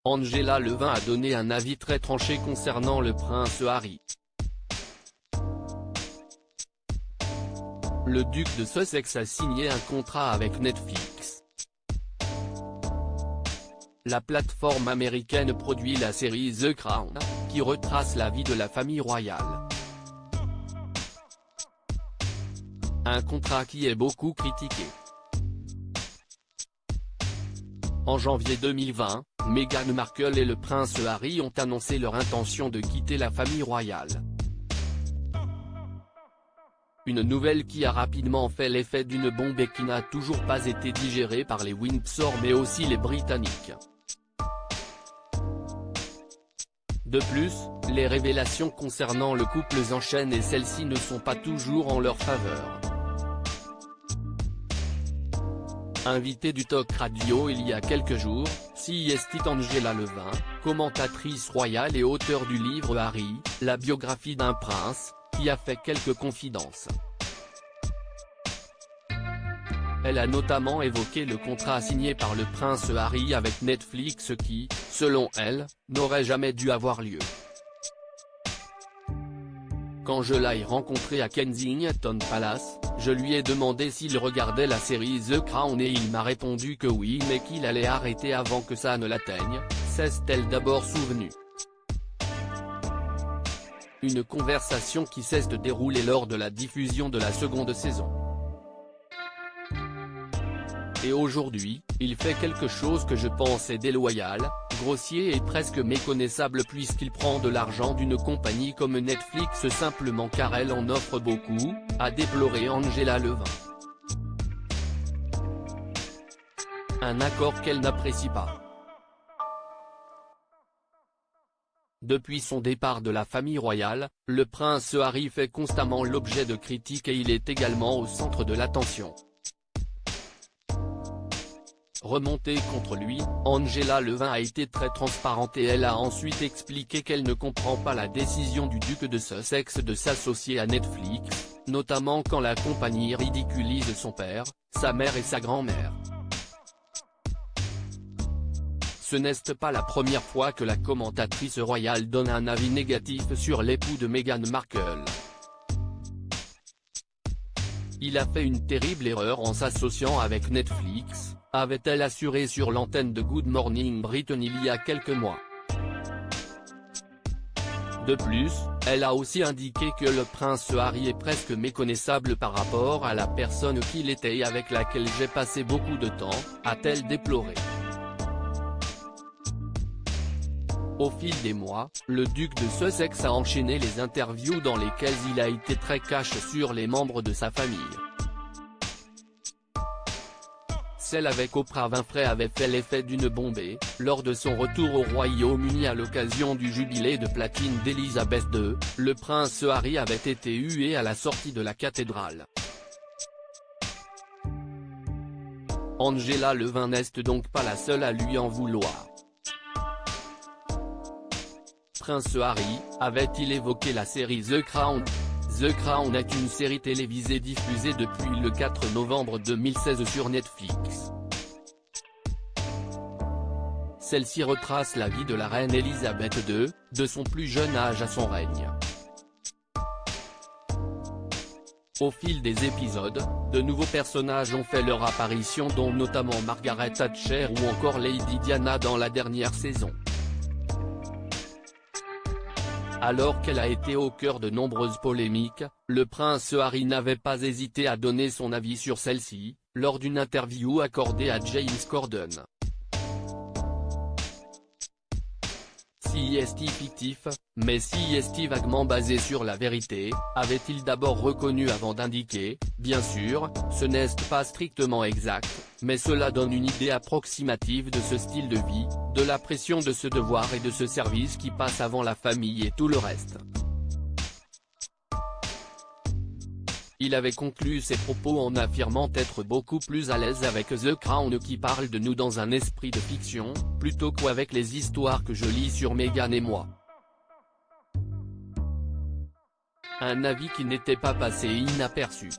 Angela Levin a donné un avis très tranché concernant le prince Harry. Le duc de Sussex a signé un contrat avec Netflix. La plateforme américaine produit la série The Crown, qui retrace la vie de la famille royale. Un contrat qui est beaucoup critiqué. En janvier 2020, Meghan Markle et le prince Harry ont annoncé leur intention de quitter la famille royale. Une nouvelle qui a rapidement fait l'effet d'une bombe et qui n'a toujours pas été digérée par les Windsor mais aussi les Britanniques. De plus, les révélations concernant le couple s'enchaînent et celles-ci ne sont pas toujours en leur faveur. Invitée du Talk Radio il y a quelques jours, CST Angela Levin, commentatrice royale et auteure du livre Harry, la biographie d'un prince, qui a fait quelques confidences. Elle a notamment évoqué le contrat signé par le prince Harry avec Netflix qui, selon elle, n'aurait jamais dû avoir lieu. Quand je l'ai rencontré à Kensington Palace, je lui ai demandé s'il regardait la série The Crown et il m'a répondu que oui mais qu'il allait arrêter avant que ça ne l'atteigne, s'est-elle d'abord souvenue. Une conversation qui cesse de dérouler lors de la diffusion de la seconde saison. Et aujourd'hui, il fait quelque chose que je pense est déloyal, grossier et presque méconnaissable puisqu'il prend de l'argent d'une compagnie comme Netflix simplement car elle en offre beaucoup, a déploré Angela Levin. Un accord qu'elle n'apprécie pas. Depuis son départ de la famille royale, le prince Harry fait constamment l'objet de critiques et il est également au centre de l'attention. Remontée contre lui, Angela Levin a été très transparente et elle a ensuite expliqué qu'elle ne comprend pas la décision du duc de Sussex de s'associer à Netflix, notamment quand la compagnie ridiculise son père, sa mère et sa grand-mère. Ce n'est pas la première fois que la commentatrice royale donne un avis négatif sur l'époux de Meghan Markle. Il a fait une terrible erreur en s'associant avec Netflix, avait-elle assuré sur l'antenne de Good Morning Britain il y a quelques mois. De plus, elle a aussi indiqué que le prince Harry est presque méconnaissable par rapport à la personne qu'il était et avec laquelle j'ai passé beaucoup de temps, a-t-elle déploré. Au fil des mois, le duc de Sussex a enchaîné les interviews dans lesquelles il a été très cash sur les membres de sa famille. Celle avec Oprah Winfrey avait fait l'effet d'une bombe lors de son retour au Royaume-Uni à l'occasion du jubilé de platine d'Elisabeth II, le prince Harry avait été hué à la sortie de la cathédrale. Angela Levin n'est donc pas la seule à lui en vouloir. Prince Harry, avait-il évoqué la série The Crown? The Crown est une série télévisée diffusée depuis le 4 novembre 2016 sur Netflix. Celle-ci retrace la vie de la reine Elisabeth II, de son plus jeune âge à son règne. Au fil des épisodes, de nouveaux personnages ont fait leur apparition dont notamment Margaret Thatcher ou encore Lady Diana dans la dernière saison. Alors qu'elle a été au cœur de nombreuses polémiques, le prince Harry n'avait pas hésité à donner son avis sur celle-ci, lors d'une interview accordée à James Corden. CST fictif, mais CST vaguement basé sur la vérité, avait-il d'abord reconnu avant d'indiquer, bien sûr, ce n'est pas strictement exact, mais cela donne une idée approximative de ce style de vie, de la pression de ce devoir et de ce service qui passe avant la famille et tout le reste. Il avait conclu ses propos en affirmant être beaucoup plus à l'aise avec The Crown qui parle de nous dans un esprit de fiction, plutôt qu'avec les histoires que je lis sur Meghan et moi. Un avis qui n'était pas passé inaperçu.